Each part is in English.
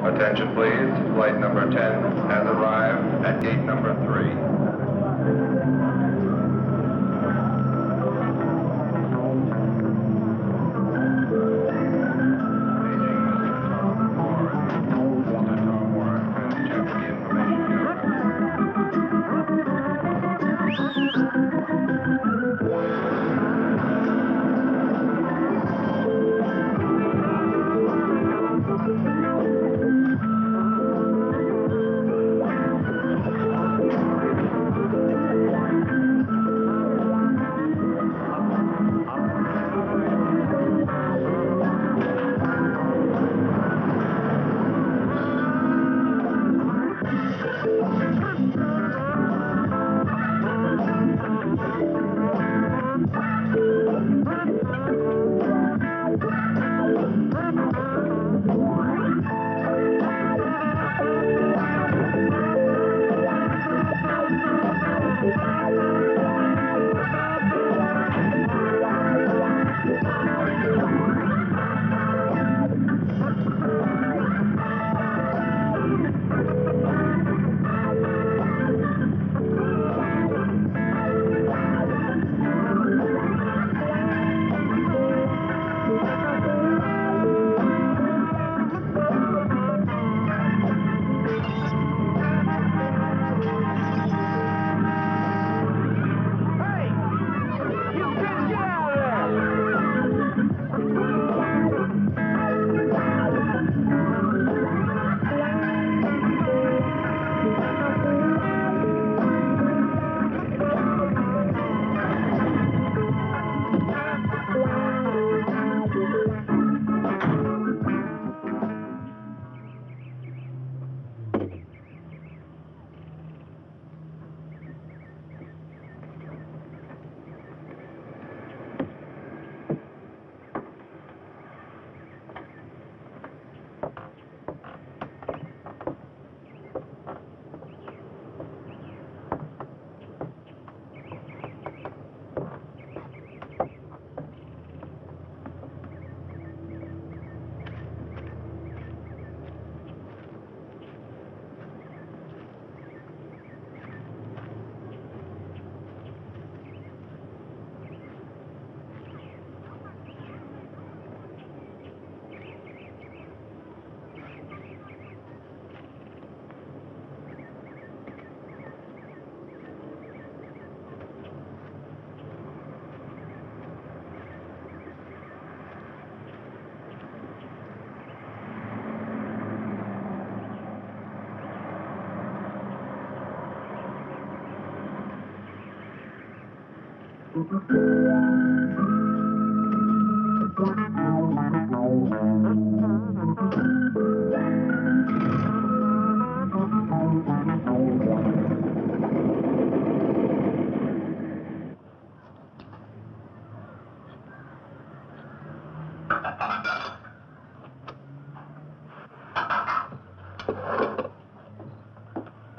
Attention please, flight number 10 has arrived at gate number 3.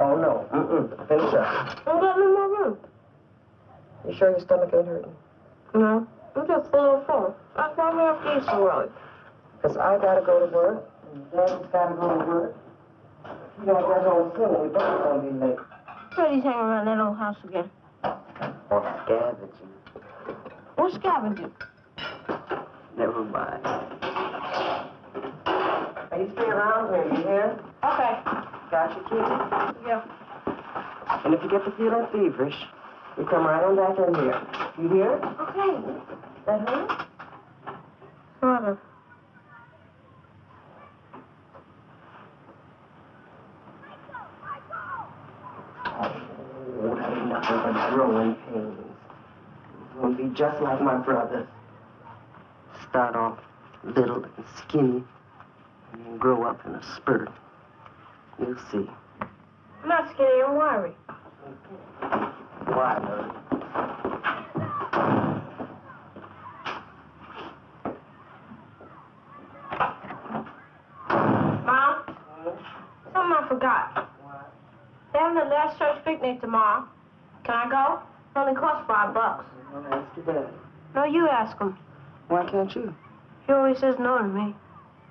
Oh, no. Finish up. I'm getting in my room. You sure your stomach ain't hurting? No, I'm just a little full. That's why we have to eat so early. Because I gotta go to work, and Daddy's gotta go to work. You don't get home soon, we both gonna be late. Freddie's hanging around that old house again. Oh, scavenging. What's scavenging? Never mind. Hey, you stay around here, you hear? Okay. Got your key? Yeah. And if you get to feeling feverish, you come right on back in here. You hear? Okay. That hurt? Sort of. Oh, that ain't nothing but growing pains. You're gonna be just like my brother. Start off little and skinny, and then grow up in a spurt. You'll see. I'm not skinny, I'm wiry. Why, Lord? Mom? Something I forgot. What? They're having a last church picnic tomorrow. Can I go? It only costs $5. I'm gonna ask your dad. No, you ask him. Why can't you? He always says no to me.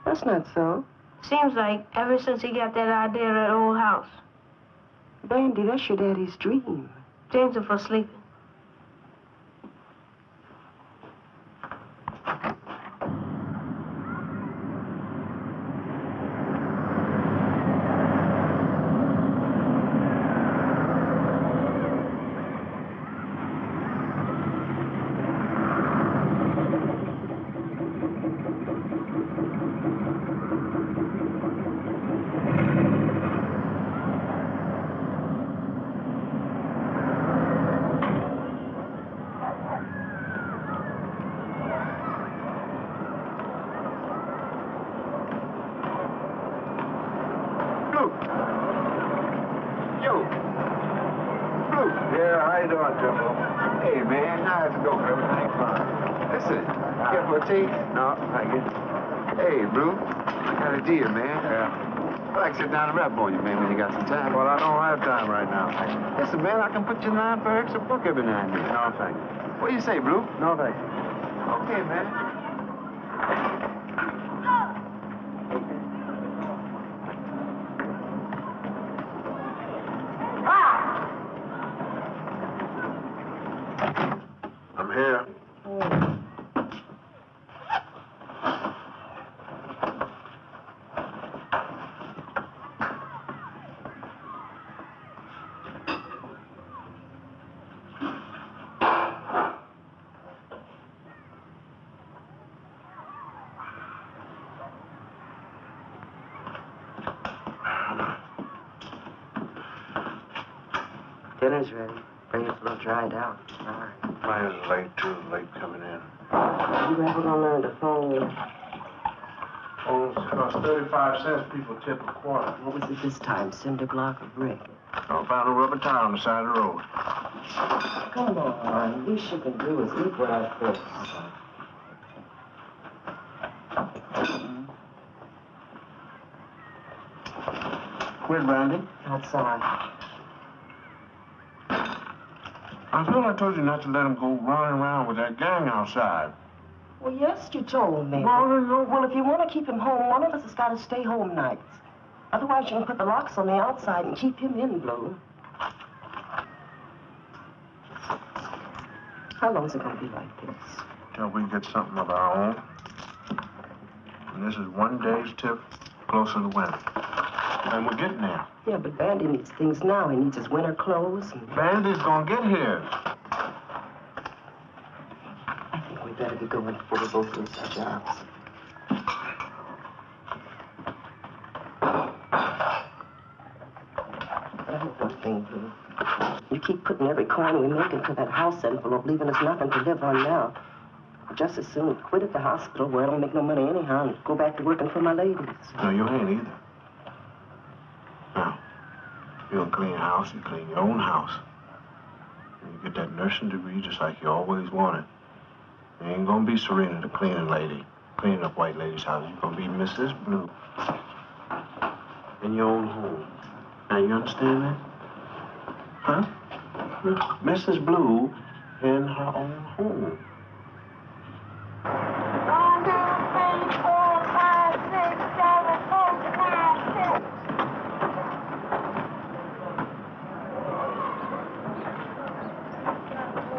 That's not so. Seems like ever since he got that idea of that old house. Bandy, that's your daddy's dream. James him for sleeping. Hey, man, how's it going? Everything fine. Listen, care for a taste? No, thank you. Hey, Blue, I got a deal, man. Yeah. I'd like to sit down and rap on you, man, when you got some time. Well, I don't have time right now. Listen, man, I can put you in line for extra book every now and then. No, thank you. What do you say, Blue? No, thank you. Okay, man. I'm here. Dinner's ready. Bring it a little dried out. All right. Mine's late, too. Late coming in. You ever gonna learn to phone? Oh, it costs 35 cents. People tip a quarter. What was it this time? Cinder block or brick? I found a rubber tire on the side of the road. Come on. The least you can do is look what I fix. Where's Randy? Outside. I thought I told you not to let him go running around with that gang outside. Well, yes, you told me. Well, Well, if you want to keep him home, one of us has got to stay home nights. Otherwise, you can put the locks on the outside and keep him in, Blue. How long is it going to be like this? Till we get something of our own. And this is one day's tip closer to winter. And we're getting there. Yeah, but Bandy needs things now. He needs his winter clothes. And Bandy's gonna get here. I think we better be going before we both lose our jobs. But I hope one thing, Blue. You keep putting every coin we make into that house envelope, leaving us nothing to live on now. Just as soon quit at the hospital where I don't make no money anyhow and go back to working for my ladies. No, you ain't either. Now, you don't clean your house, you clean your own house. And you get that nursing degree just like you always wanted. You ain't gonna be Serena, the cleaning lady, cleaning up white ladies' houses. You're gonna be Mrs. Blue. In your own home. Now, you understand that? Huh? Mrs. Blue in her own home. 1, 2, 3, 4, 5, 6, 7, 8, 9, 10.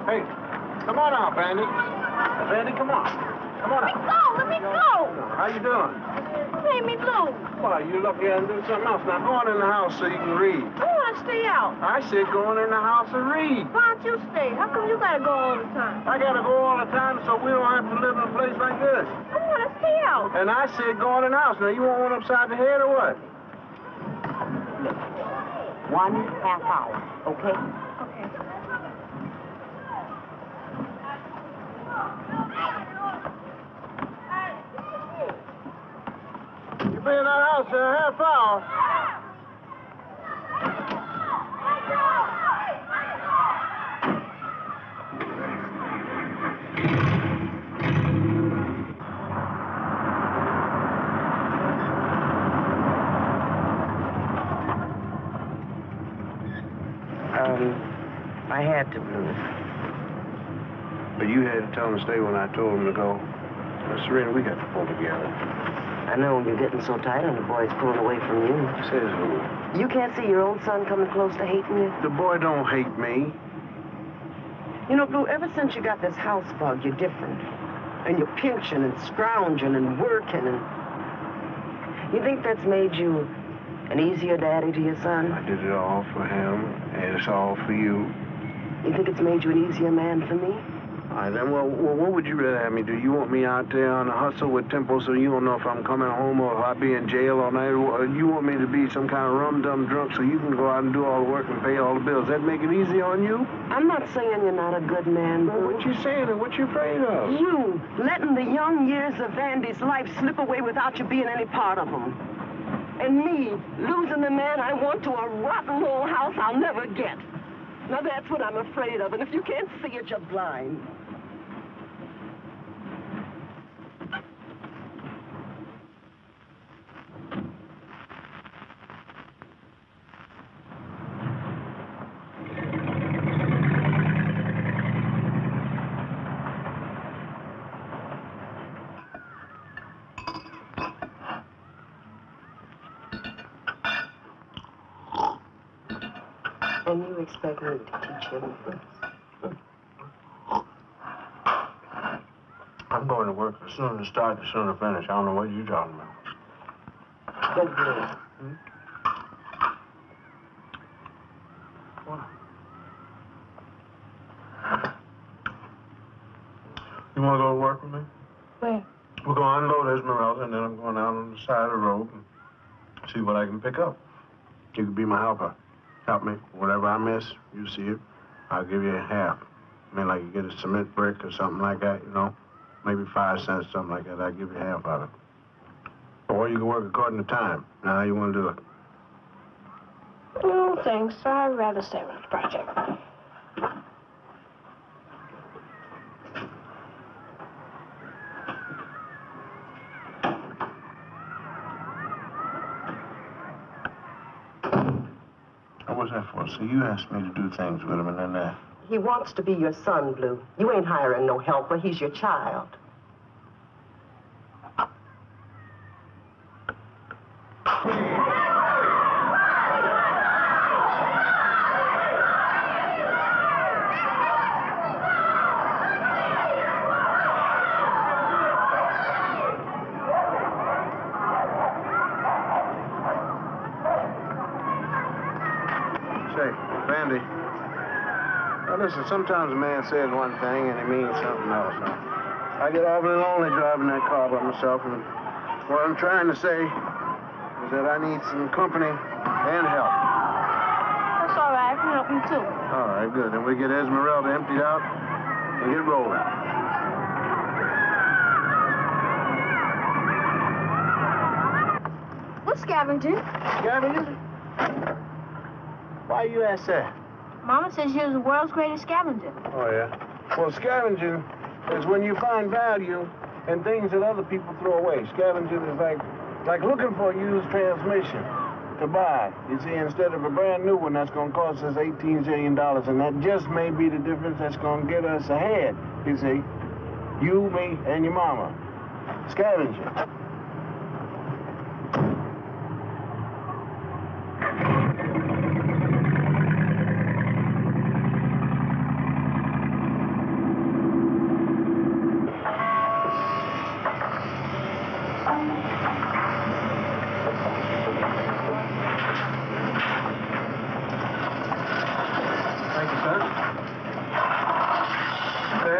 Hey, come on out, Bandy. Bandy, come on. Come on out. Let me go. How you doing? Pay me Blue. Well, you look here and do something else. Now, go on in the house so you can read. I want to stay out. I said go on in the house and read. Why don't you stay? How come you gotta go all the time? I gotta go all the time so we don't have to live in a place like this. I want to stay out. And I said go on in the house. Now, you want one upside the head or what? 1.5 hour, okay? Okay. You be in that house in a half hour. I had to, Blue. But you had to tell him to stay when I told him to go. Now, Serena, we got to pull together. I know you're getting so tight on the boys pulling away from you. Says who? You can't see your own son coming close to hating you? The boy don't hate me. You know, Blue, ever since you got this house bug, you're different. And you're pinching and scrounging and working and... You think that's made you an easier daddy to your son? I did it all for him, and it's all for you. You think it's made you an easier man for me? All right, then, well, what would you rather have me do? You want me out there on a hustle with Temple so you don't know if I'm coming home or if I'll be in jail all night? Or you want me to be some kind of rum-dum drunk so you can go out and do all the work and pay all the bills? That make it easy on you? I'm not saying you're not a good man, Blue. Well, what you saying and what you afraid of? You letting the young years of Andy's life slip away without you being any part of them. And me losing the man I want to a rotten old house I'll never get. Now that's what I'm afraid of, and if you can't see it, you're blind. And you expect me to teach him first? I'm going to work. The sooner to start, the sooner to finish. I don't know what you're talking about. Go Blue. What? You want to go to work with me? Where? We're going to unload Esmeralda, and then I'm going out on the side of the road and see what I can pick up. You can be my helper. Help me. Whatever I miss, you see it. I'll give you half. I mean, like you get a cement brick or something like that, you know? Maybe 5 cents, something like that. I'll give you half of it. Or you can work according to time. Now, how you want to do it? No, thanks. I'd rather stay on the project. What's that for? So you asked me to do things with him, and then He wants to be your son, Blue. You ain't hiring no helper. He's your child. Randy. Now listen, sometimes a man says one thing and he means something else. I get awfully lonely driving that car by myself, and what I'm trying to say is that I need some company and help. That's all right. I can help you, too. All right, good. Then we get Esmeralda emptied out and get rolling. What's scavenging? Scavenging? Why you ask that? Mama says you're the world's greatest scavenger. Oh, yeah? Well, scavenging is when you find value in things that other people throw away. Scavenging is like looking for a used transmission to buy. You see, instead of a brand new one that's going to cost us $18 zillion, and that just may be the difference that's going to get us ahead, you see. You, me, and your mama. Scavenging.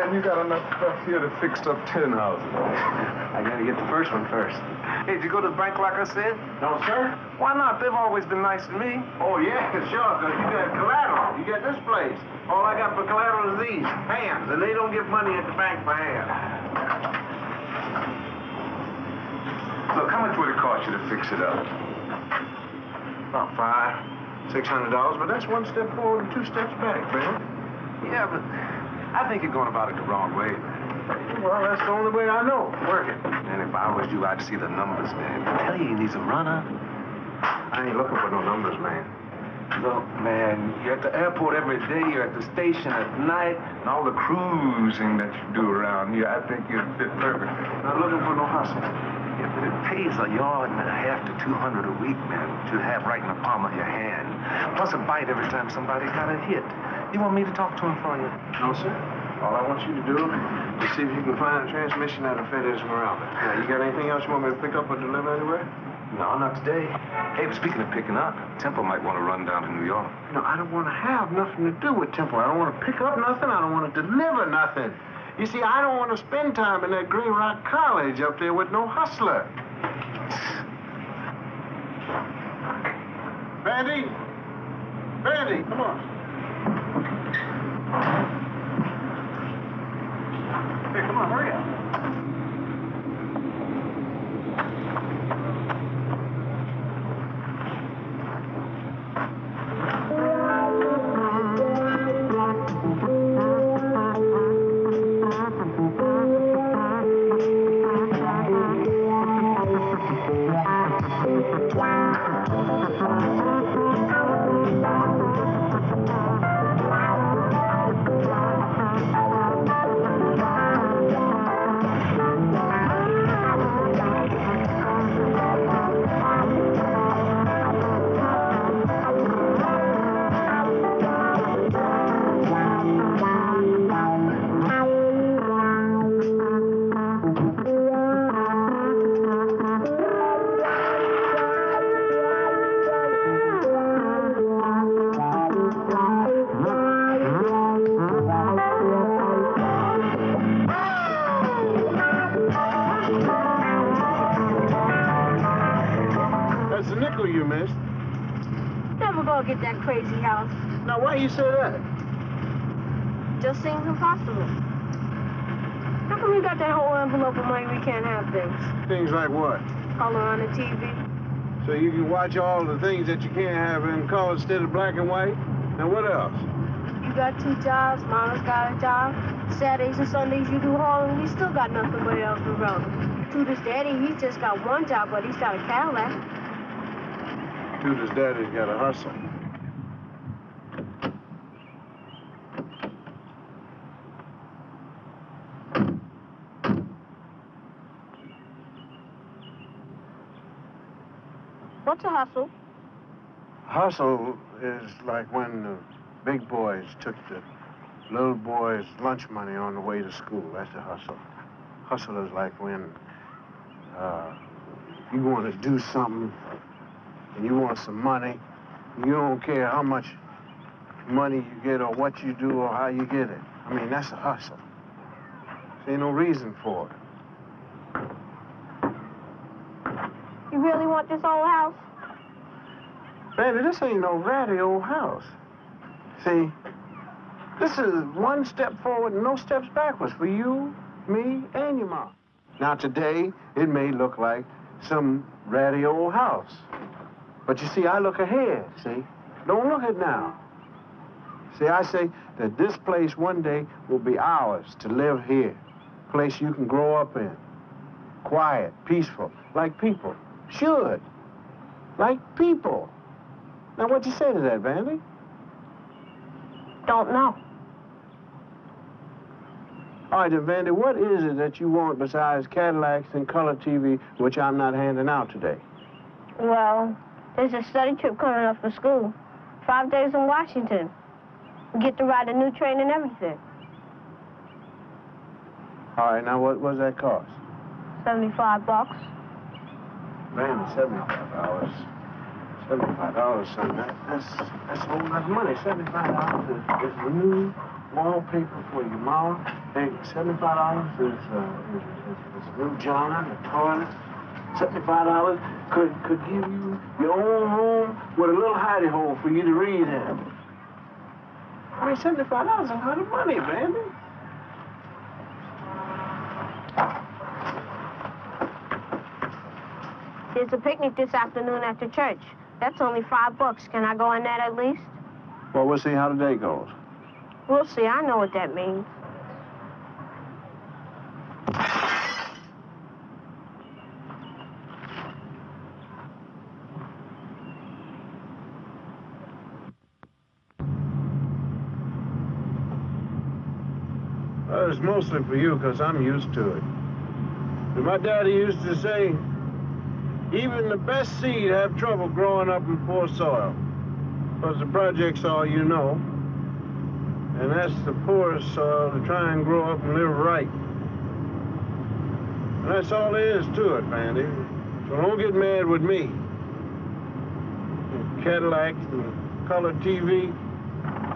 You got enough stuff here to fix up 10 houses. I gotta get the first one first. Hey, did you go to the bank like I said? No, sir. Why not? They've always been nice to me. Oh, yeah, sure, because you got collateral. You got this place. All I got for collateral is these, hands, and they don't give money at the bank for hands. Look, how much would it cost you to fix it up? About $500–600, but that's one step forward and 2 steps back, man. Yeah, but I think you're going about it the wrong way. Well, that's the only way I know. Working. And if I was you, I'd see the numbers, man. I tell you, he needs a runner. I ain't looking for no numbers, man. Look, man, you're at the airport every day, you're at the station at night, and all the cruising that you do around here, I think you'd fit perfect. Not looking for no hustle. Yeah, but it pays $1.5 to $200 a week, man, to have right in the palm of your hand. Plus a bite every time somebody got a hit. You want me to talk to him for you? No, sir. All I want you to do is see if you can find a transmission that'll fit Esmeralda. Now, you got anything else you want me to pick up or deliver anywhere? No, not today. Hey, but speaking of picking up, Temple might want to run down to New York. No, I don't want to have nothing to do with Temple. I don't want to pick up nothing. I don't want to deliver nothing. You see, I don't want to spend time in that Green Rock College up there with no hustler. Vandy? Vandy, come on. Hey, come on, hurry up. You missed. Never gonna get that crazy house. Now, why you say that? Just seems impossible. How come you got that whole envelope of money we can't have things? Things like what? Color on the TV. So you can watch all the things that you can't have in color instead of black and white? Now, what else? You got 2 jobs, Mama's got a job. Saturdays and Sundays you do hauling, we still got nothing but Elderella. Tudor's daddy, he's just got 1 job, but he's got a Cadillac. Tudor's daddy's got a hustle. What's a hustle? Hustle is like when the big boys took the little boys' lunch money on the way to school. That's a hustle. Hustle is like when you want to do something and you want some money. You don't care how much money you get or what you do or how you get it. I mean, that's a hustle. There ain't no reason for it. You really want this old house? Baby, this ain't no ratty old house. See, this is 1 step forward and no steps backwards for you, me, and your mom. Now, today, it may look like some ratty old house. But you see, I look ahead, see? Don't look at now. See, I say that this place one day will be ours to live here. A place you can grow up in. Quiet, peaceful, like people. Should. Like people. Now, what'd you say to that, Vandy? Don't know. All right, then, Vandy, what is it that you want besides Cadillacs and color TV, which I'm not handing out today? Well, there's a study trip coming up for school. 5 days in Washington. We get to ride a new train and everything. All right, now, what does that cost? $75. Man, $75. $75, son. That's a whole lot of money. $75 is the new wallpaper for your mom. Hey, $75 is a new genre, the toilet. $75 could give you your own room with a little hidey hole for you to read in. I mean, $75 is a lot of money, Vandy. There's a picnic this afternoon after church. That's only $5. Can I go on that at least? Well, we'll see how the day goes. We'll see. I know what that means. Well, it's mostly for you because I'm used to it. And my daddy used to say, Even the best seed have trouble growing up in poor soil. Because the project's all you know. And that's the poorest soil to try and grow up and live right. And that's all there is to it, Bandy. So don't get mad with me. And Cadillacs and color TV.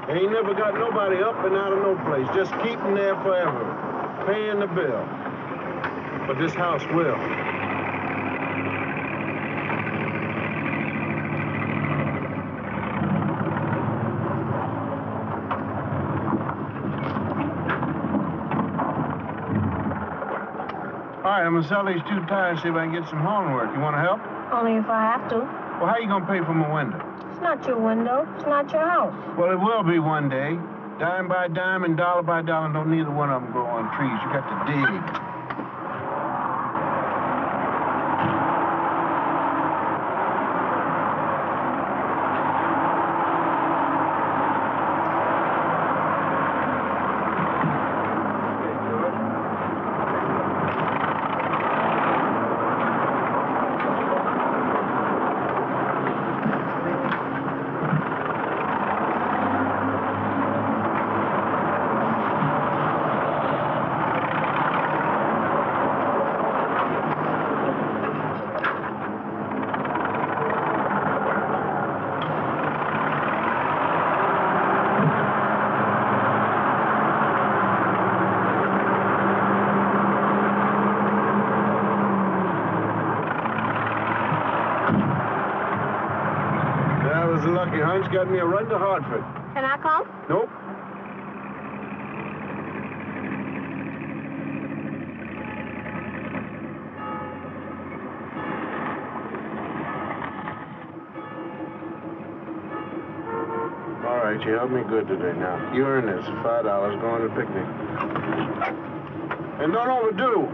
Ain't never got nobody up and out of no place. Just keep them there forever, paying the bill. But this house will. All right, I'm gonna sell these 2 tires, see if I can get some hauling work. You wanna help? Only if I have to. Well, how you gonna pay for my window? It's not your window. It's not your house. Well, it will be one day. Dime by dime and dollar by dollar. Don't neither one of them grow on trees. You got to dig. Lucky Hines got me a run to Hartford. Can I come? Nope. All right, you helped me good today. Now, you earn this, $5 going to the picnic. And don't overdo.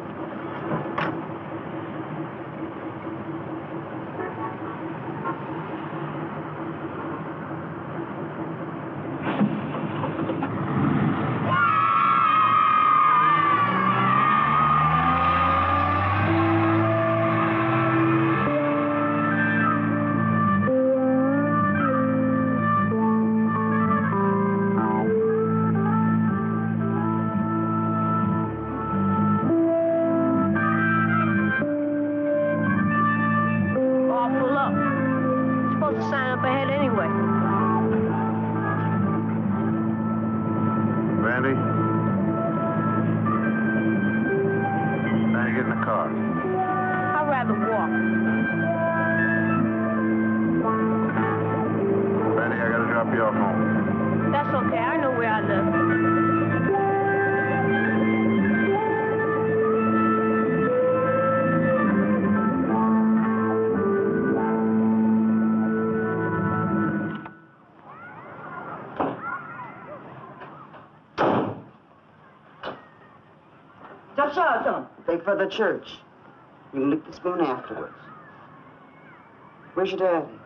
Take for the church. You can lick the spoon afterwards. Where's your daddy?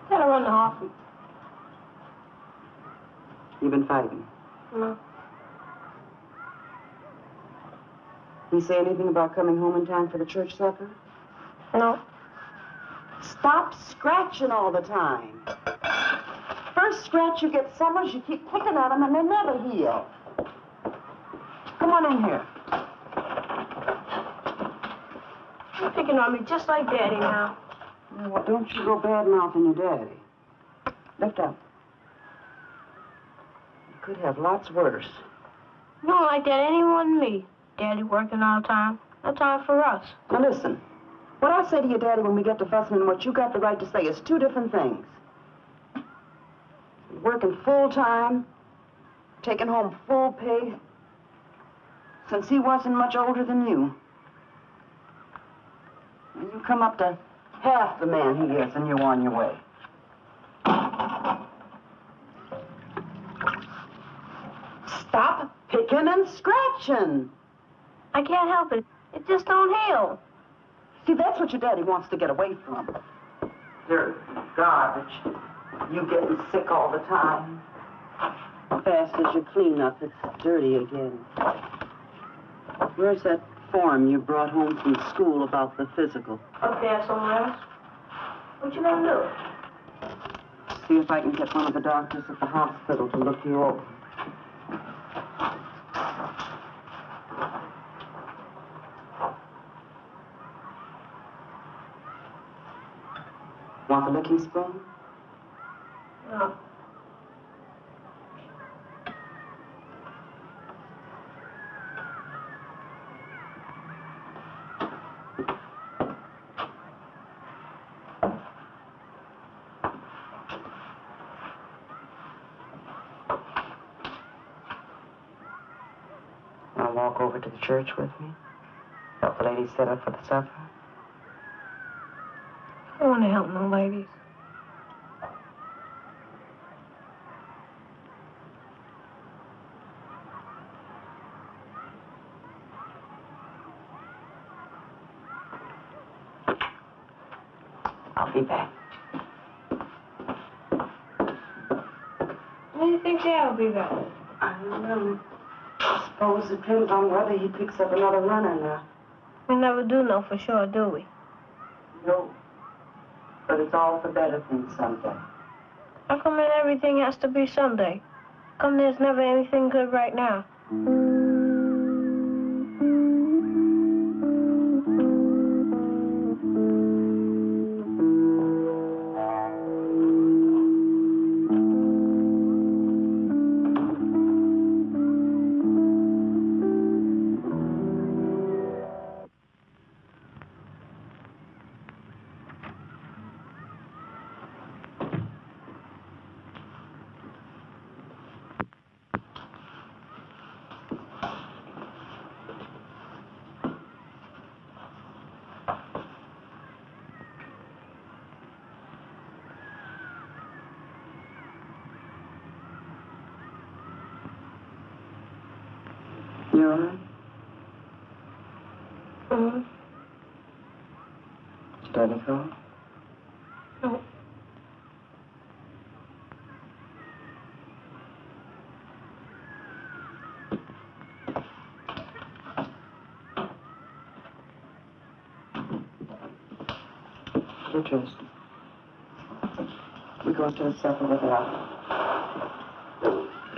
Gotta run the office. You been fighting? No. He say anything about coming home in time for the church supper? No. Stop scratching all the time. First scratch you get summers, you keep picking at them and they never heal. Come on in here. You're picking on me just like Daddy now. Yeah, well, don't you go bad-mouthing your daddy. Lift up. You could have lots worse. You don't like that any more than me. Daddy working all the time. No time for us. Now listen. What I say to your daddy when we get to fussing and what you got the right to say is 2 different things. Working full-time, taking home full pay, since he wasn't much older than you. And you come up to half the man he is and you're on your way. Stop picking and scratching. I can't help it. It just don't heal. See, that's what your daddy wants to get away from. Dirt, garbage. You getting sick all the time. Fast as you clean up, it's dirty again. Where's that form you brought home from school about the physical. Up there somewhere else. What you gonna do? See if I can get one of the doctors at the hospital to look you over. Want the licking spoon? No. Want to walk over to the church with me? Help the ladies set up for the supper? I don't want to help no ladies. I'll be back. When do you think Dad will be back? I don't know. I suppose it depends on whether he picks up another run or not. We never do know for sure, do we? No. But it's all for better things someday. How come then everything has to be someday? How come there's never anything good right now? You all right? Mm-hmm. Did Daddy call? No. Get dressed. We go to the supper with Allan.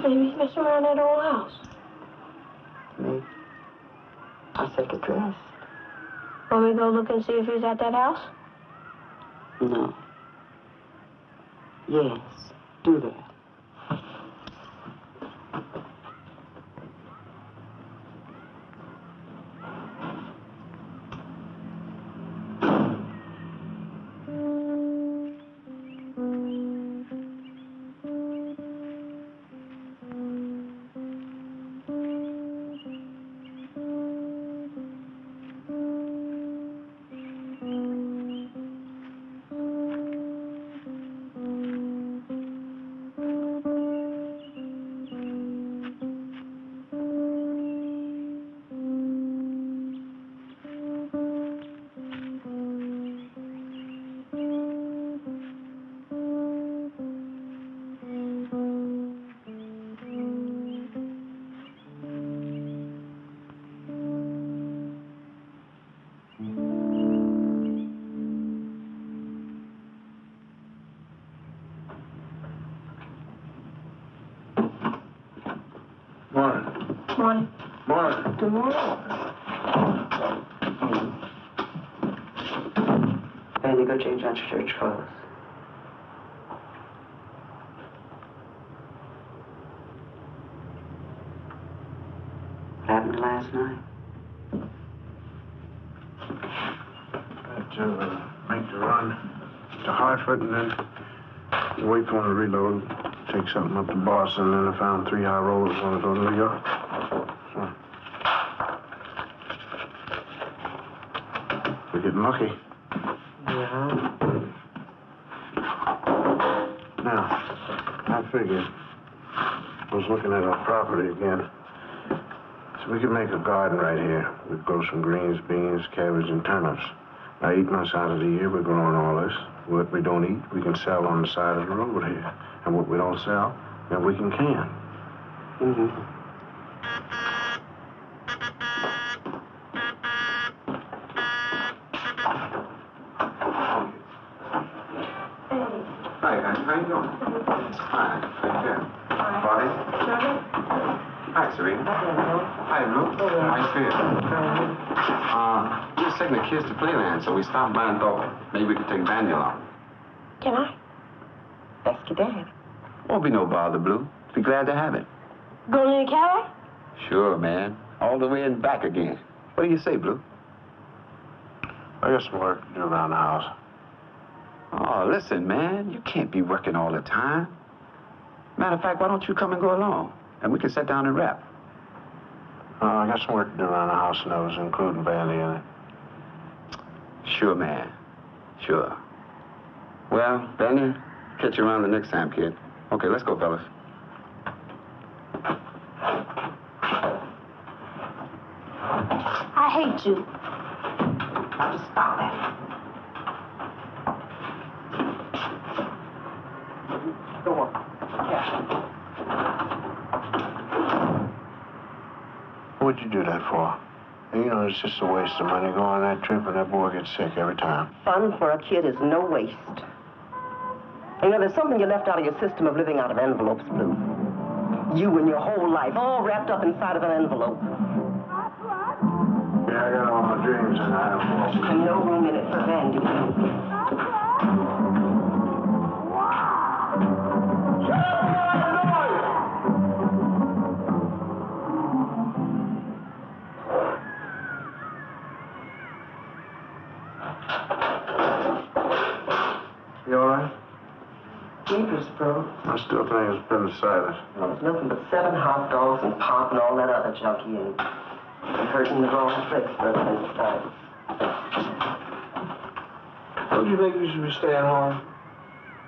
Maybe he's messing around that old house. Me? I said get dressed. Want me to go look and see if he's at that house? No. Yes, do that. Morning. Morning. Good morning. Andy, go change out your church clothes. What happened last night? Had to make the run to Hartford and then wait for him to reload. Take something up to Boston, and then I found 3 high rollers on to go to New York. So, we're getting lucky. Yeah. Now, I figured, I was looking at our property again. So we could make a garden right here. We'd grow some greens, beans, cabbage, and turnips. Now, 8 months out of the year, we're growing all this. What we don't eat, we can sell on the side of the road here. And what we don't sell, then we can. Mm-hmm. How you doing? Fine. Thank you. Body? Hi, Serena. Hi, Lou. How you feel? We were taking the kids to Playland, so we stopped by and thought maybe we could take Daniel along. Can I? Ask your dad. Won't be no bother, Blue. Be glad to have it. Going in the Cali? Sure, man. All the way and back again. What do you say, Blue? I got some work to do around the house. Oh, listen, man. You can't be working all the time. Matter of fact, why don't you come and go along? And we can sit down and rap. I got some work to do around the house, and I was including Bandy in it. Sure, man. Sure. Well, Bandy, catch you around the next time, kid. Okay, let's go, fellas. I hate you. I'll just stop that. Go on. Yeah. What'd you do that for? You know, it's just a waste of money. Go on that trip, and that boy gets sick every time. Fun for a kid is no waste. You know, there's something you left out of your system of living out of envelopes, Blue. You and your whole life, all wrapped up inside of an envelope. Yeah, I got all my dreams in that envelope. And no room in it for Vandy. You all right? Jeepers, bro. I still think it's appendicitis. Well, it's nothing but 7 hot dogs and pop and all that other junk he ate. And hurting the wrong place for appendicitis. Don't you think you should be staying home?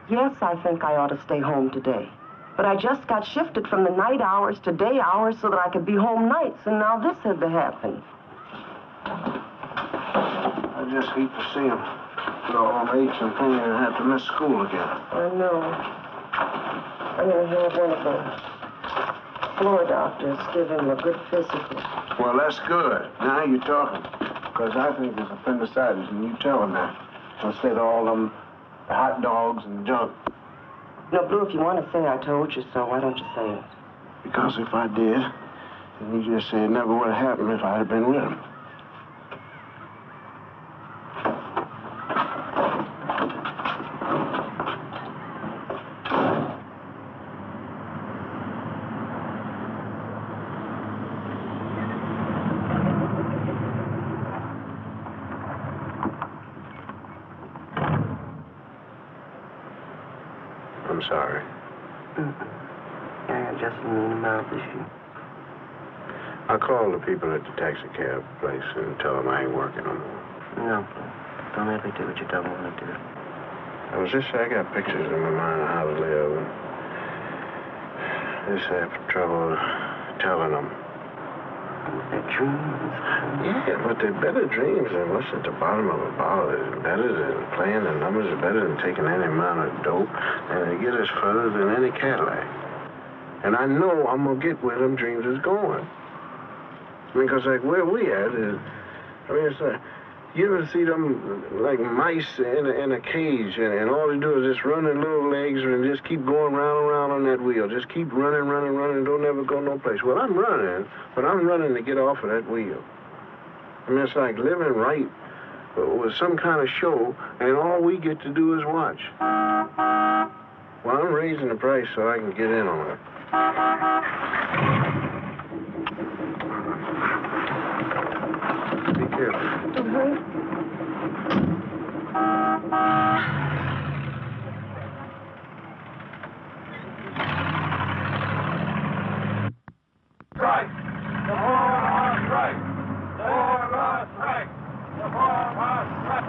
Yes, I think I ought to stay home today. But I just got shifted from the night hours to day hours so that I could be home nights, and now this had to happen. I just hate to see him go home aches and pain and have to miss school again. I know. I'm going to have one of the floor doctors give him a good physical. Well, that's good. Now you're talking. Because I think it's appendicitis, and you tell him that. Instead of all them hot dogs and junk. No, Blue, if you want to say I told you so, why don't you say it? Because if I did, then you just say it never would have happened if I had been with him. I'm sorry. I just mean mouth issue. I'll call the people at the taxi cab place and tell them I ain't working no more. No, don't ever do what you don't want to do. I was just I got pictures in my mind of how to live, and just have trouble telling them. They're dreams. Yeah, but they're better dreams than what's at the bottom of a bottle. It's better than playing the numbers. It's better than taking any amount of dope, and they get us further than any Cadillac. And I know I'm going to get where them dreams is going. I mean, because, like, where we at is, I mean, it's like, you ever see them, like, mice in a cage, and all they do is just run their little legs and just keep going round and round on that wheel. Just keep running, don't ever go no place. Well, I'm running, but I'm running to get off of that wheel. I mean, it's like living right with some kind of show, and all we get to do is watch. Well, I'm raising the price so I can get in on it. Be careful. Strike! The four-horse strike! The four-horse strike! The four-horse strike!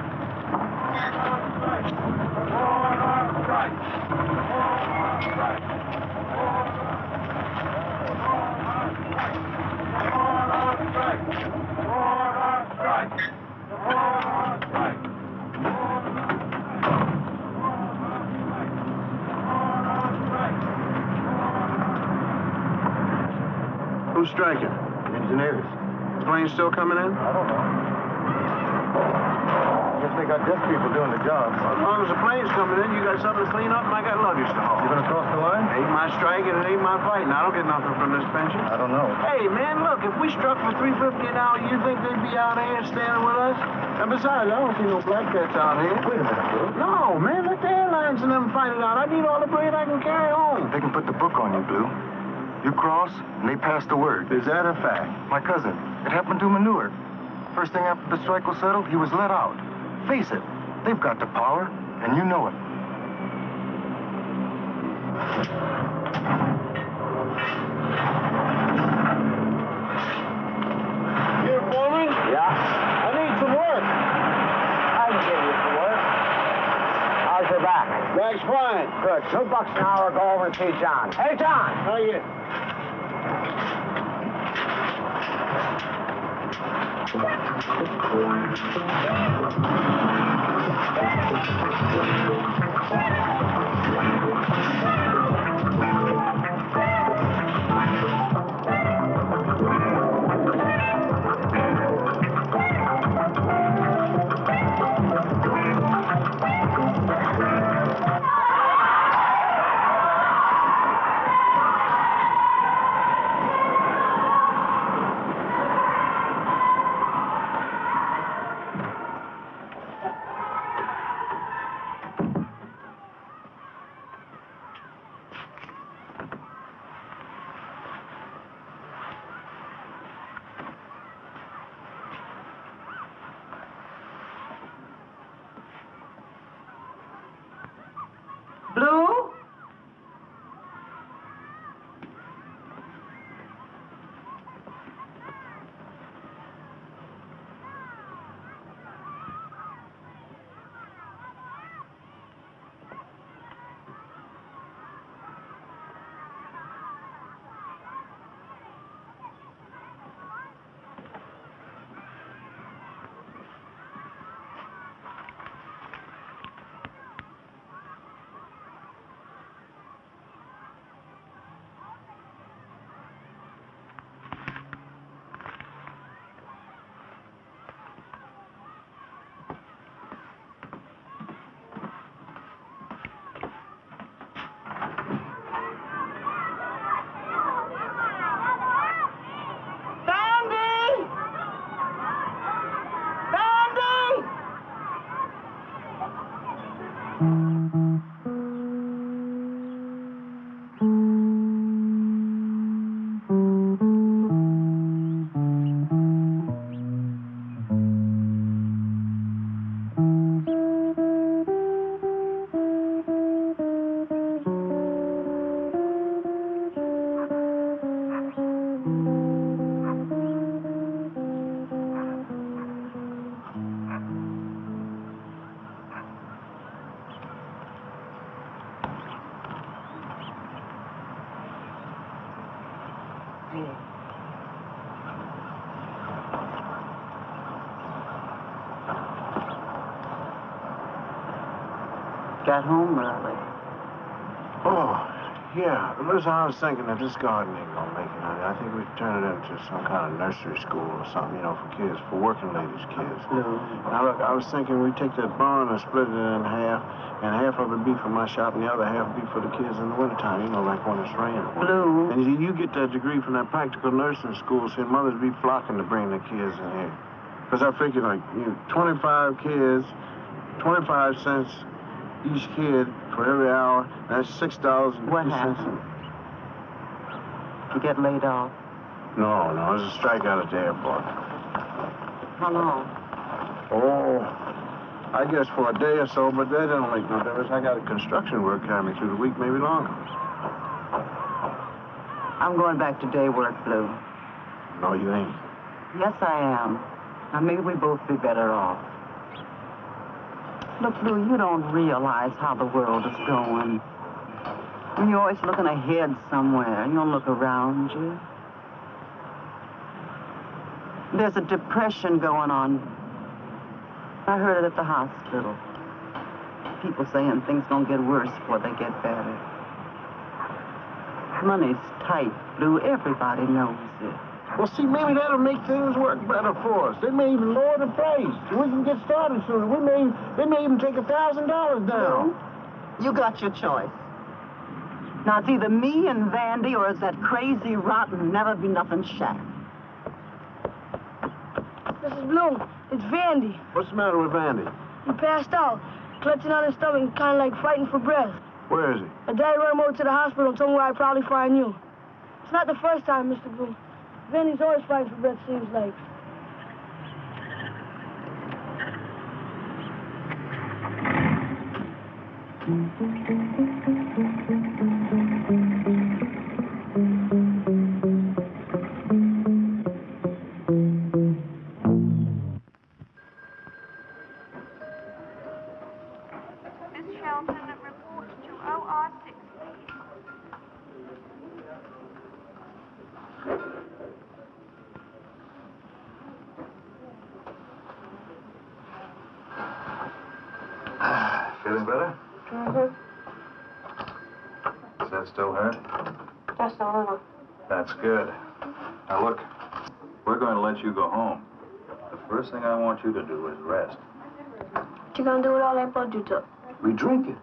The four-horse strike! The four-horse strike! The four-horse strike! The four-horse strike! The four-horse strike! The four-horse strike! Who's striking? Engineers. Plane still coming in? I don't know. Guess they got just people doing the job. Well, as long as the plane's coming in, you got something to clean up, and I got luggage to haul. You gonna cross the line? It ain't my strike, and it ain't my fighting. I don't get nothing from this pension. I don't know. Hey, man, look, if we struck for $3.50 an hour, you think they'd be out here standing with us? And besides, I don't see no black cats out here. Wait a minute, Blue. No, man, let the airlines and them fight it out. I need all the bread I can carry home. They can put the book on you, Blue. You cross, and they pass the word. Is that a fact? My cousin, it happened to Manure. First thing after the strike was settled, he was let out. Face it, they've got the power, and you know it. You for me? Yeah? I need some work. I can give you some work. How's your back? Back's fine. Good. $2 an hour, go over and see John. Hey, John! How you? Blue? Got home early. Oh, yeah. Listen, I was thinking that this garden ain't gonna make it, honey. I think we should turn it into some kind of nursery school or something, you know, for kids, for working ladies' kids. Blue. Now, look, I was thinking we take that barn and split it in half, and half of it be for my shop, and the other half be for the kids in the wintertime, you know, like when it's raining. Blue. And you get that degree from that practical nursing school, see, mothers be flocking to bring their kids in here. Because I figured, like, 25 kids, 25 cents each kid for every hour. That's $6. What happened? You get laid off? No, it was a strike out at the airport. How long? Oh, I guess for a day or so, but that don't make no difference. I got a construction work carrying me through the week, maybe longer. I'm going back to day work, Blue. No, you ain't. Yes, I am. Now, maybe we both be better off. Look, Blue, you don't realize how the world is going. When you're always looking ahead somewhere, you don't look around you. There's a depression going on. I heard it at the hospital. People saying things gonna get worse before they get better. Money's tight, Blue. Everybody knows it. Well, see, maybe that'll make things work better for us. They may even lower the price. We can get started sooner. They may even take $1,000 down. You got your choice. Now, it's either me and Vandy, or it's that crazy, rotten, never-be-nothing shack. Mrs. Bloom, it's Vandy. What's the matter with Vandy? He passed out, clutching on his stomach, kind of like fighting for breath. Where is he? My daddy ran him over to the hospital and told me where I'd probably find you. It's not the first time, Mr. Bloom. Vandy's always fighting for breath, seems like. Miss Shelton, report to OR6, please. Feeling better? Mm-hmm. Does that still hurt? Just a little. That's good. Now look, we're going to let you go home. The first thing I want you to do is rest. What you gonna do with all that blood you took? We drink it.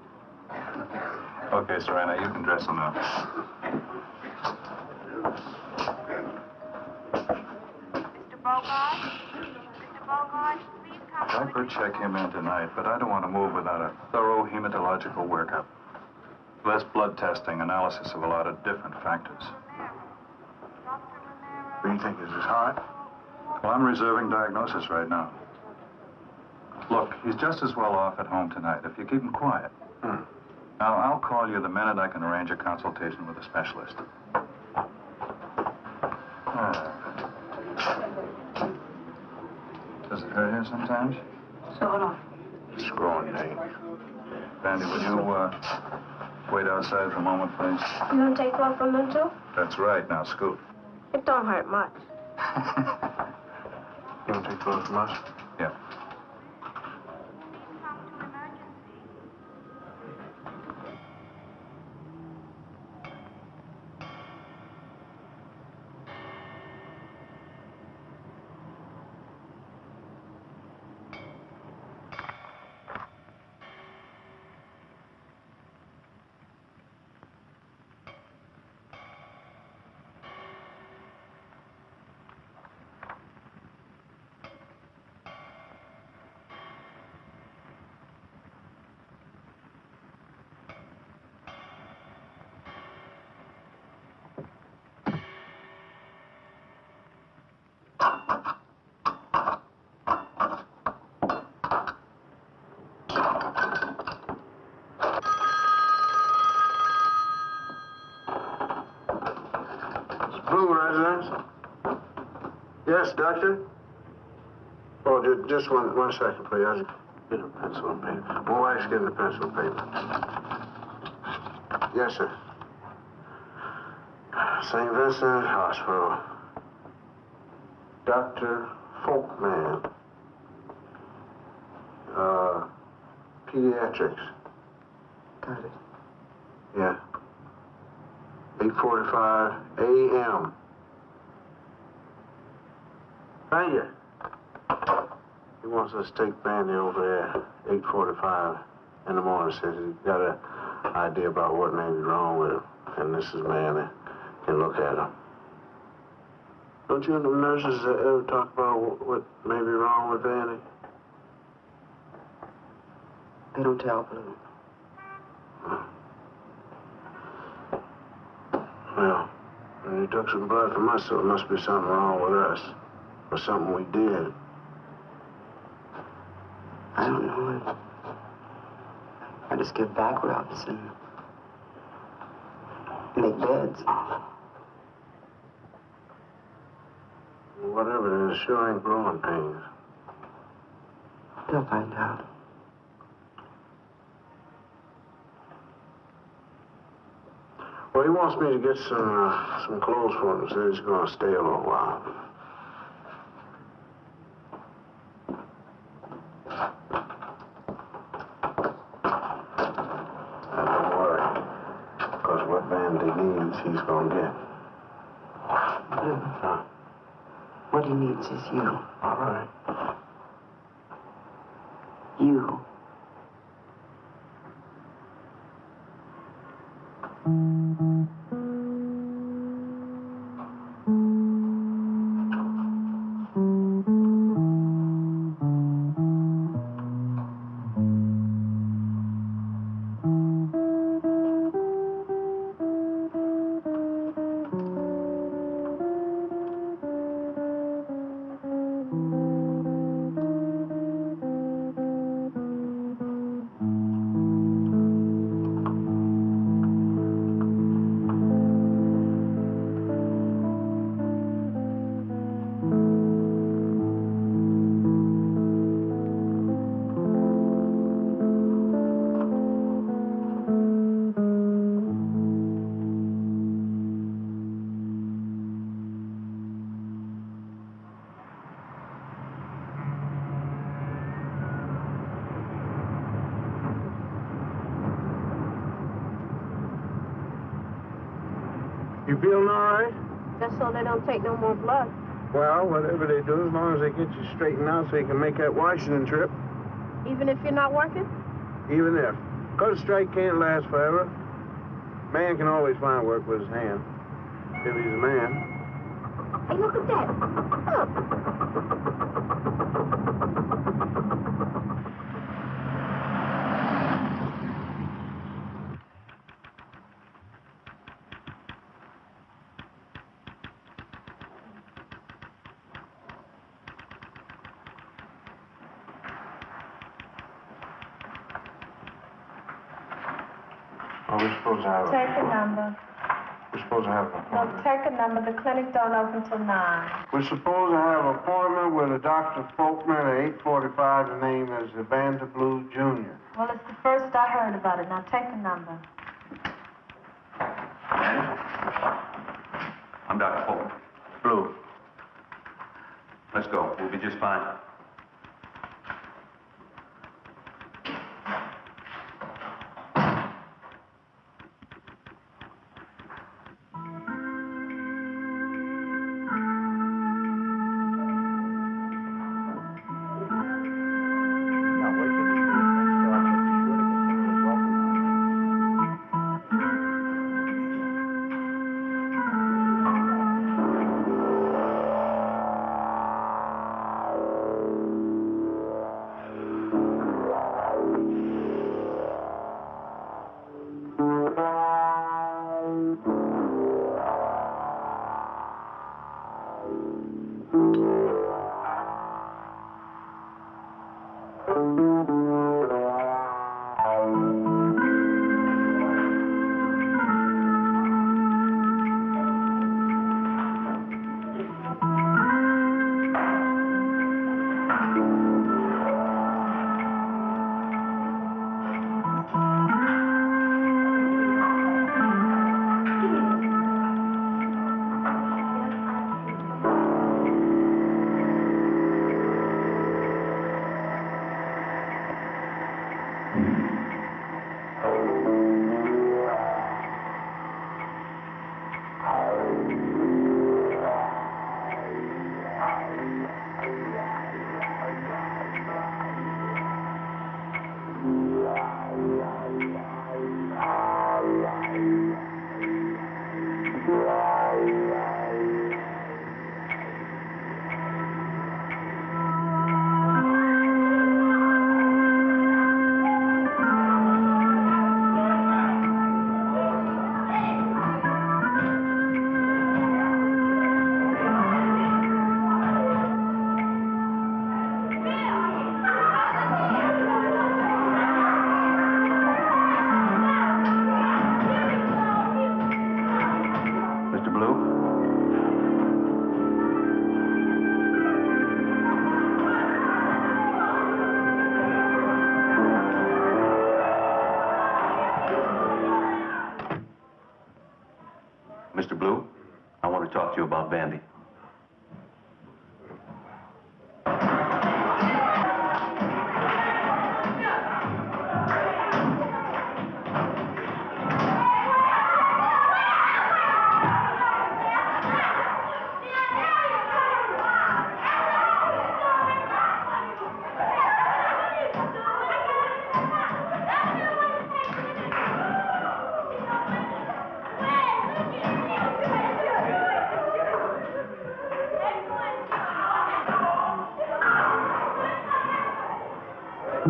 Okay, Serena, you can dress him up. Mr. Bogart? Mr. Bogart, please come I could check him in tonight, but I don't want to move without a thorough hematological workup. Less blood testing, analysis of a lot of different factors. What do you think? Is his heart? Well, I'm reserving diagnosis right now. Look, he's just as well off at home tonight if you keep him quiet. Now, I'll call you the minute I can arrange a consultation with a specialist. Does it hurt here sometimes? Sort of. Screwing pain. Vandy, will you, wait outside for a moment, please? You gonna take off from him too? That's right. Now, scoot. It don't hurt much. You want to take clothes from us? Yeah. Blue residence? Yes, doctor? Oh, just one second, please. I'll get a pencil and paper. My wife's getting a pencil and paper. Yes, sir. St. Vincent Hospital. Dr. Folkman. Pediatrics. Got it. Yeah. 8:45 a.m. Thank you. He wants us to take Vandy over there, 8:45 in the morning. Says he's got an idea about what may be wrong with him. And this is man can look at him. Don't you and the nurses ever talk about what may be wrong with Vandy? They don't tell Blue. Well, when you took some blood from us, so it must be something wrong with us. Or something we did. I don't know. I just give back rubs and make beds. Whatever it is, sure ain't growing pains. They'll find out. Well, he wants me to get some clothes for him. Says he's going to stay a little while. And don't worry, because what Vandy needs, he's going to get. What he needs is you. All right. You. You feeling all right? Just so they don't take no more blood. Well, whatever they do, as long as they get you straightened out so you can make that Washington trip. Even if you're not working? Even if. Because a strike can't last forever. Man can always find work with his hand. If he's a man. Hey, look at that. Look. Oh, we're supposed to have Take a number. We're supposed to have an No, appointment. take a number. The clinic don't open till 9. We're supposed to have an appointment with a Dr. Faulkner at 8:45. The name is Evander Blue Jr. Well, it's the first I heard about it. Now take a number. I'm Dr. Fulton. Blue. Let's go. We'll be just fine. Mr. Blue, I want to talk to you about Vandy. What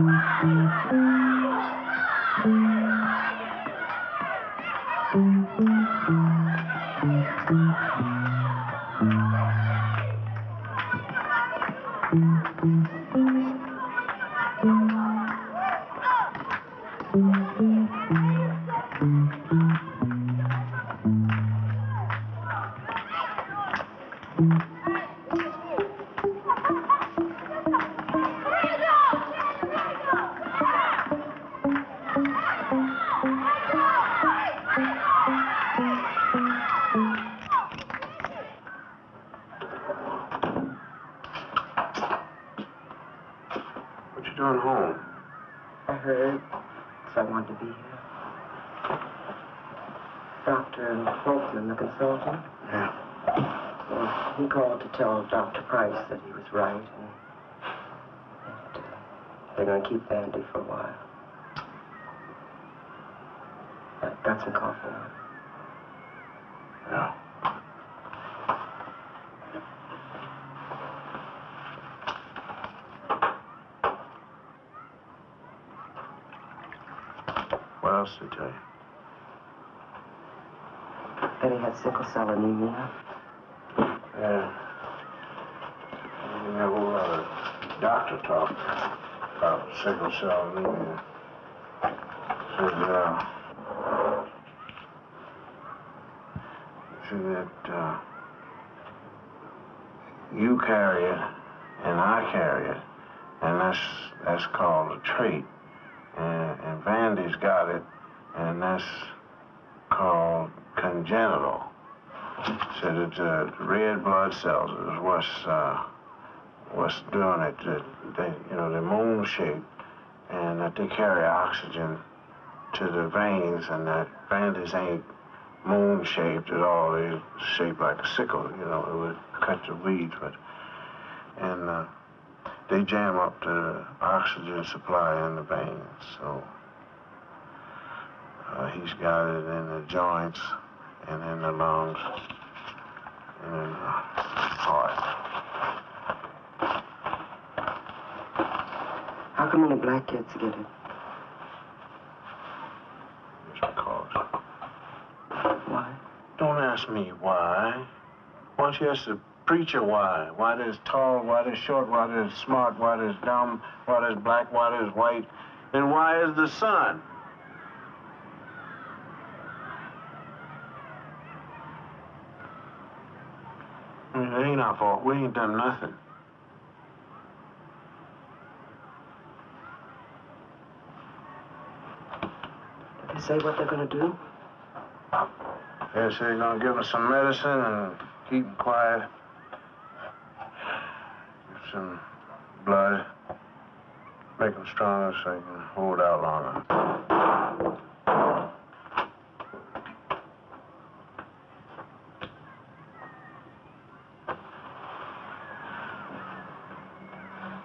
you doing home? I heard, so I wanted to be here. Dr. Holtzman, the consultant. Yeah. Well, he called to tell Dr. Price that he was right, and they're going to keep Vandy for a while. Got some coffee on. Yeah. What else did they tell you? That he had sickle-cell anemia. Yeah. You have a whole lot of doctor talk about sickle-cell anemia. Said that you carry it and I carry it, and that's called a trait. And Vandy's got it, and that's called congenital. So that the red blood cells is what's doing it. They're moon shaped, and that they carry oxygen to the veins, and that Vandy's ain't moon shaped at all. They're shaped like a sickle. It would cut the weeds, and they jam up the oxygen supply in the veins. So he's got it in the joints and in the lungs and in the heart. How come only black kids get it? It's because. Why? Don't ask me why. Why don't you ask the preacher why? Why there's tall, why there's short, why there's smart, why there's dumb, why there's black, why there's white, and why is the sun? I mean, it ain't our fault. We ain't done nothing. Did they say what they're going to do? Yes, they're gonna give us some medicine and keep them quiet. Give some blood. Make them stronger so they can hold out longer.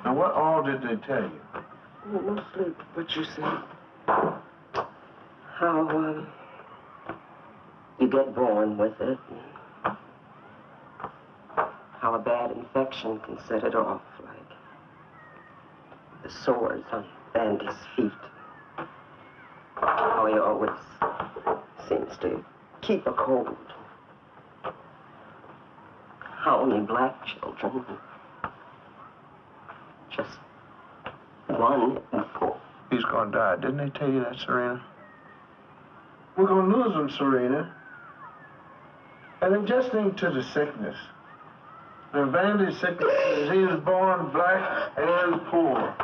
Now, what all did they tell you? Well, mostly what you said. How, you get born with it. How a bad infection can set it off, like the sores on Vandy's feet. How he always seems to keep a cold. How only black children, just one in four. He's gonna die. Didn't they tell you that, Serena? We're gonna lose him, Serena. And it just ain't to the sickness. The Vandy's sickness is he was born black and poor.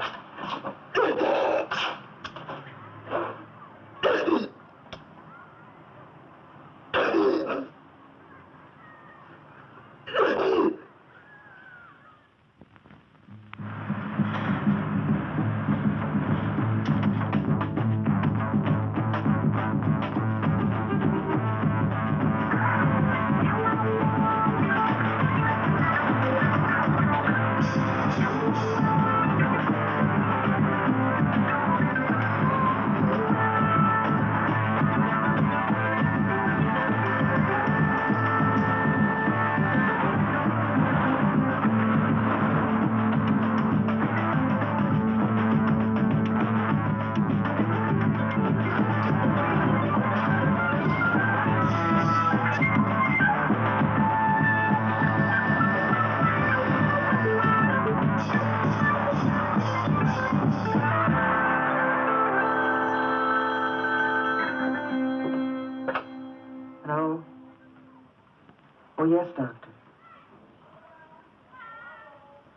yes, Doctor.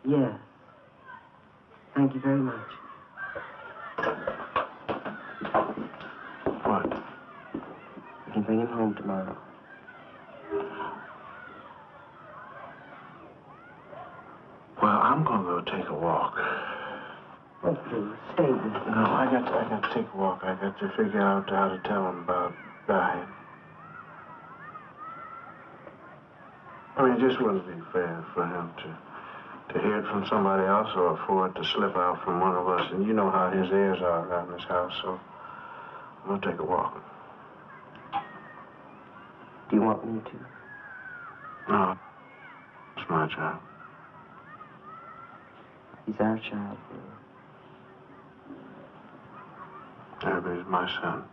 Yes. Thank you very much. What? You can bring him home tomorrow. Well, I'm gonna go take a walk. Oh, please, stay with me. No, I got to take a walk. I got to figure out how to tell him about dying. I mean, it just wouldn't be fair for him to hear it from somebody else or for it to slip out from one of us. And you know how his ears are around this house, so I'm gonna take a walk. Do you want me to? No, it's my child. He's our child, Bill. Everybody's my son.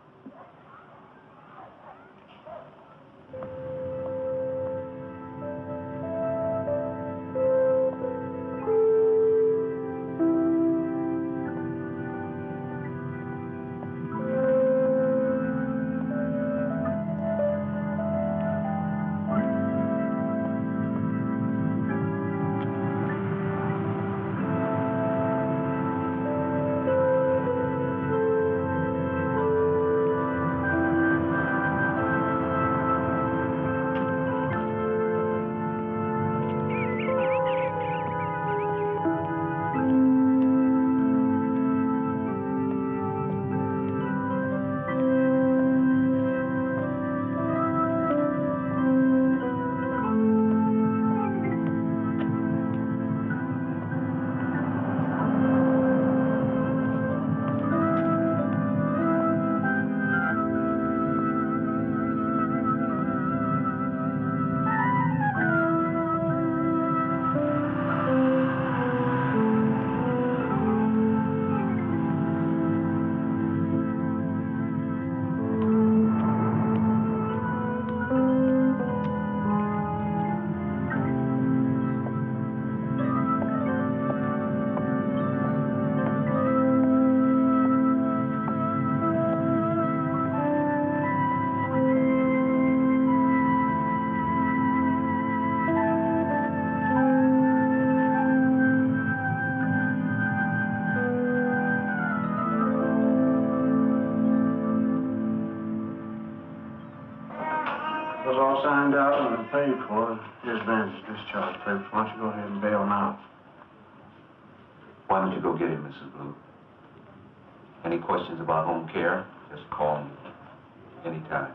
It was all signed out and paid for. Here's Vance's discharge papers. Why don't you go ahead and bail now? Why don't you go get him, Mrs. Blue? Any questions about home care, just call me anytime.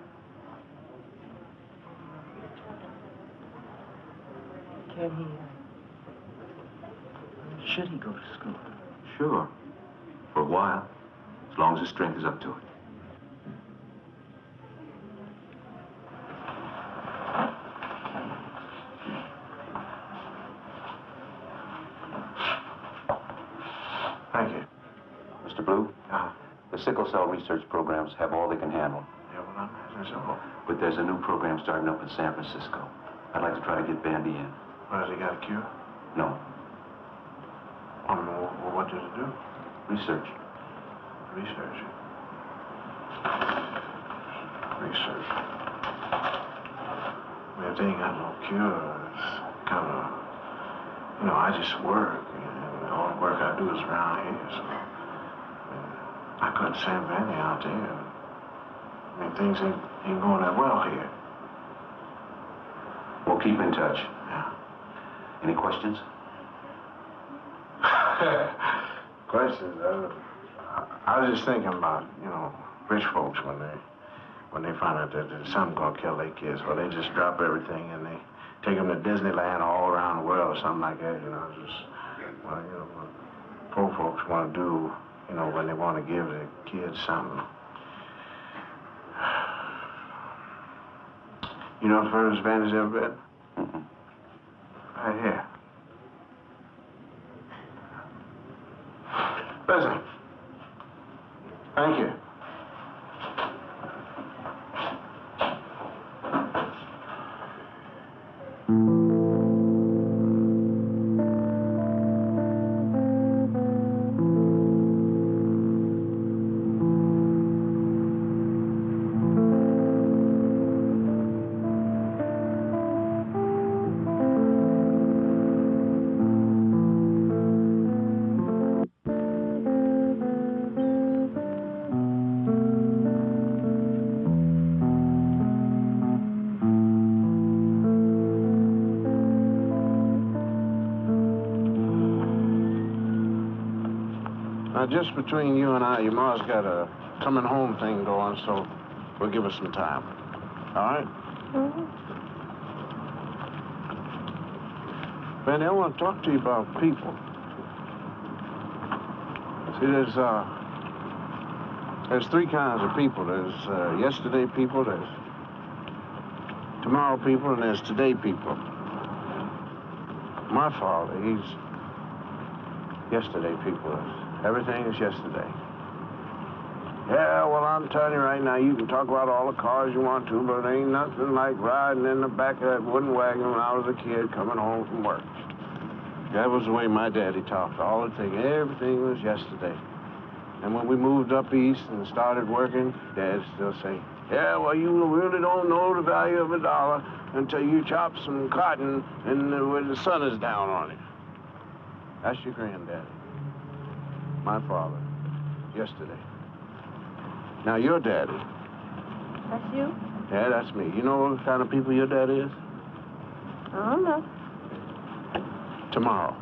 Can he? Should he go to school? Sure. For a while. As long as his strength is up to it. Thank you. Mr. Blue? The sickle-cell research programs have all they can handle. Yeah, well, I imagine so. But there's a new program starting up in San Francisco. I'd like to try to get Bandy in. Well, has he got a cure? No. Well, what does it do? Research. Research. Research. I mean, if they ain't got no cure, it's kind of, you know, I just work, and all the work I do is around here, so I couldn't send Vanny out there. I mean, things ain't going that well here. We'll keep in touch. Yeah. Any questions? Questions? I was just thinking about, you know, rich folks when they find out that there's something gonna kill their kids, or they just drop everything and they take them to Disneyland all around the world or something like that, you know, just, well, you know, what poor folks want to do, you know, when they want to give their kids something. You know the furthest Vandy's ever been? Mm-hmm. Right here. Listen. Thank you. Now, just between you and I, your ma's got a coming home thing going, so we'll give her some time. All right? Mm-hmm. Benny, I want to talk to you about people. See, there's three kinds of people. There's yesterday people, there's tomorrow people, and there's today people. My father, he's yesterday people. Everything is yesterday. Yeah, well, I'm telling you right now, you can talk about all the cars you want to, but it ain't nothing like riding in the back of that wooden wagon when I was a kid coming home from work. That was the way my daddy talked. All the thing, everything was yesterday. And when we moved up east and started working, Dad still say, yeah, well, you really don't know the value of $1 until you chop some cotton and when the sun is down on it. That's your granddaddy. My father, yesterday. Now, your daddy. That's you? Yeah, that's me. You know what kind of people your daddy is? I don't know. Tomorrow.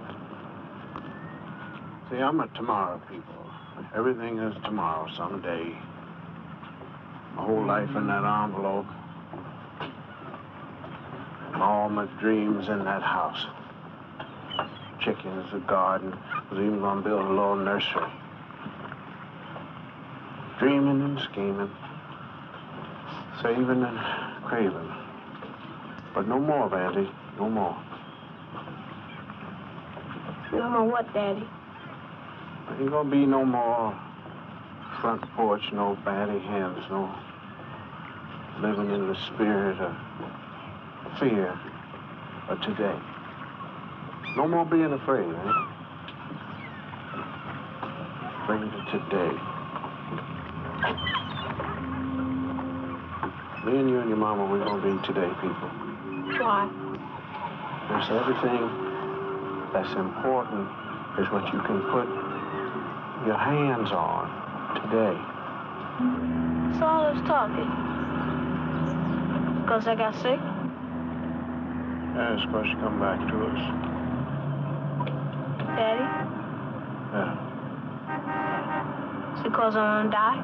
See, I'm a tomorrow people. Everything is tomorrow, someday. My whole life in that envelope. All my dreams in that house. Chickens, a garden. Was even going to build a little nursery. Dreaming and scheming. Saving and craving. But no more, Vandy. No more. No more what, Daddy? Ain't gonna be no more front porch, no batty hens, no living in the spirit of fear of today. No more being afraid, eh? Bring it to today. Me and you and your mama, we're gonna be today people. Why? There's everything that's important is what you can put your hands on today. So all this talking. Because I got sick? Yeah, it's supposed to come back to us. Daddy? Yeah. It's because I'm gonna die?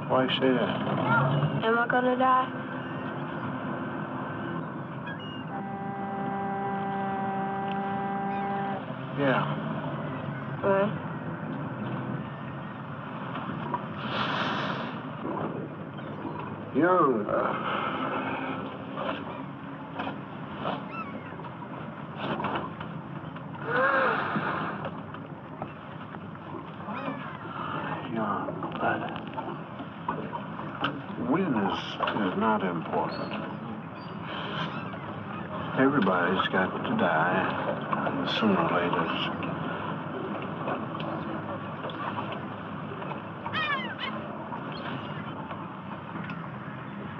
Why you say that? Am I gonna die? Yeah. Right. Young. Young, but when is not important. Everybody's got to die, and sooner or later.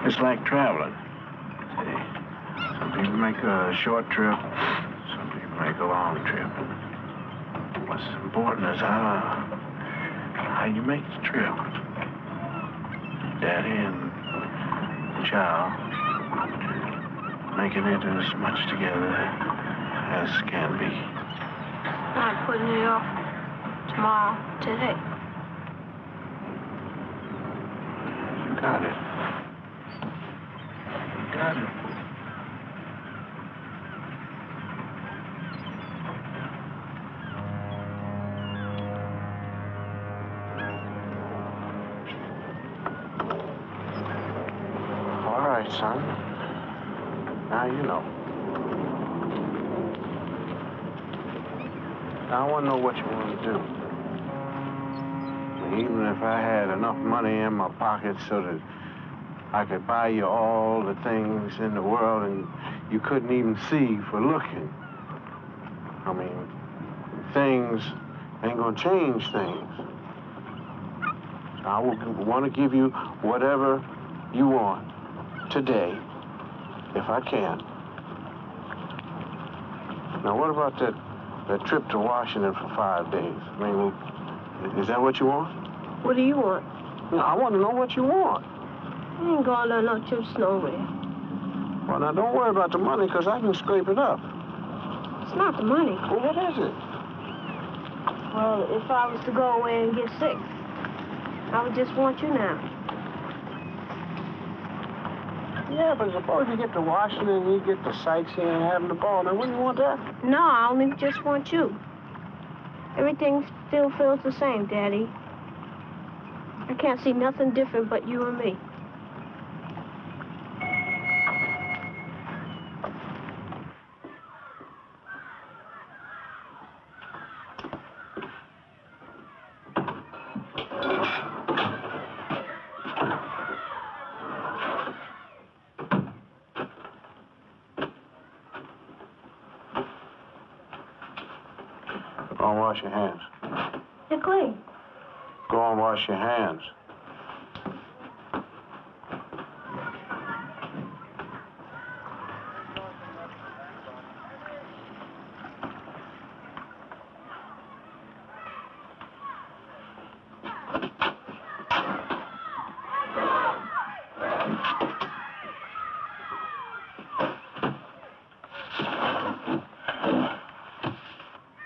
It's like traveling. See, some people make a short trip, some people make a long trip. What's important is how you make the trip. Daddy and child making it as much together as can be. Not putting it off tomorrow, today. You got it. Got it. All right, son. Now you know. Now I want to know what you want to do. Even if I had enough money in my pocket so that I could buy you all the things in the world and you couldn't even see for looking. I mean, things ain't gonna change things. I want to give you whatever you want today, if I can. Now, what about that trip to Washington for 5 days? I mean, is that what you want? What do you want? No, I want to know what you want. I ain't going on no trips nowhere. Well, now, don't worry about the money, because I can scrape it up. It's not the money. Well, what is it? Well, if I was to go away and get sick, I would just want you now. Yeah, but suppose you get to Washington and you get to sightseeing and having the ball. Now, wouldn't you want that? No, I only just want you. Everything still feels the same, Daddy. I can't see nothing different but you and me. Go and wash your hands. They're clean. Go and wash your hands.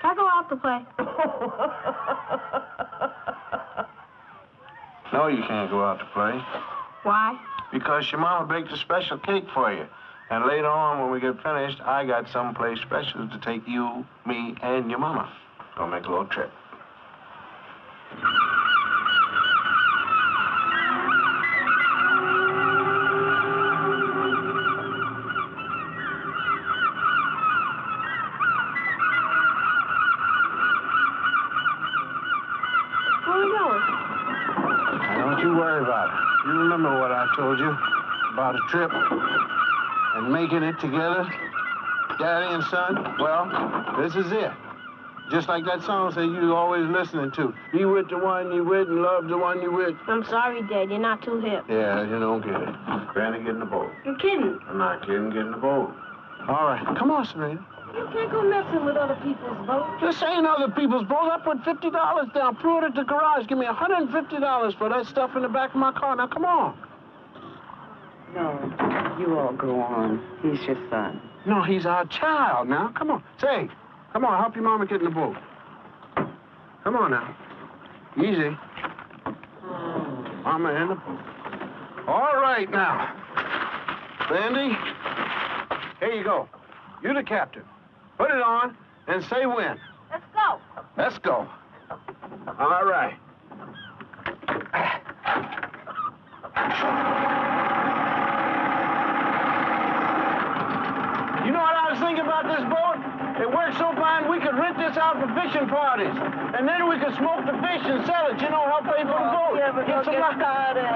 Can I go out to play? No, you can't go out to play. Why? Because your mama baked a special cake for you. And later on, when we get finished, I got someplace special to take you, me, and your mama. Gonna make a little trip. Where are we going? Don't you worry about it. You remember what I told you about a trip and making it together, daddy and son? Well, this is it. Just like that song said you always listening to. Be with the one you with and love the one you with. I'm sorry, Dad. You're not too hip. Yeah, you don't get it. Granny, get in the boat. You're kidding. I'm not kidding. Get in the boat. All right. Come on, Serena. You can't go messing with other people's boats. This ain't other people's boat. I put $50 down. Threw it at the garage. Give me $150 for that stuff in the back of my car. Now, come on. No, you all go on. He's your son. No, he's our child now. Come on. Say, come on. Help your mama get in the boat. Come on now. Easy. Mama in the boat. All right now. Sandy, here you go. You're the captain. Put it on and say when. Let's go. Let's go. All right. You know what I was thinking about this boat? It works so fine we could rent this out for fishing parties. And then we could smoke the fish and sell it, you know, help pay for the boat. Yeah, but don't get started.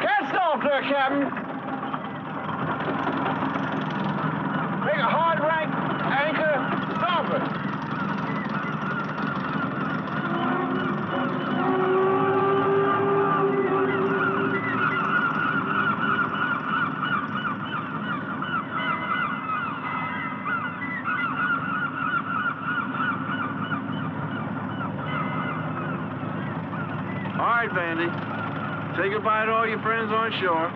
Cast off there, Captain. Make a hard rank anchor starboard. All right, Vandy. Say goodbye to all your friends on shore.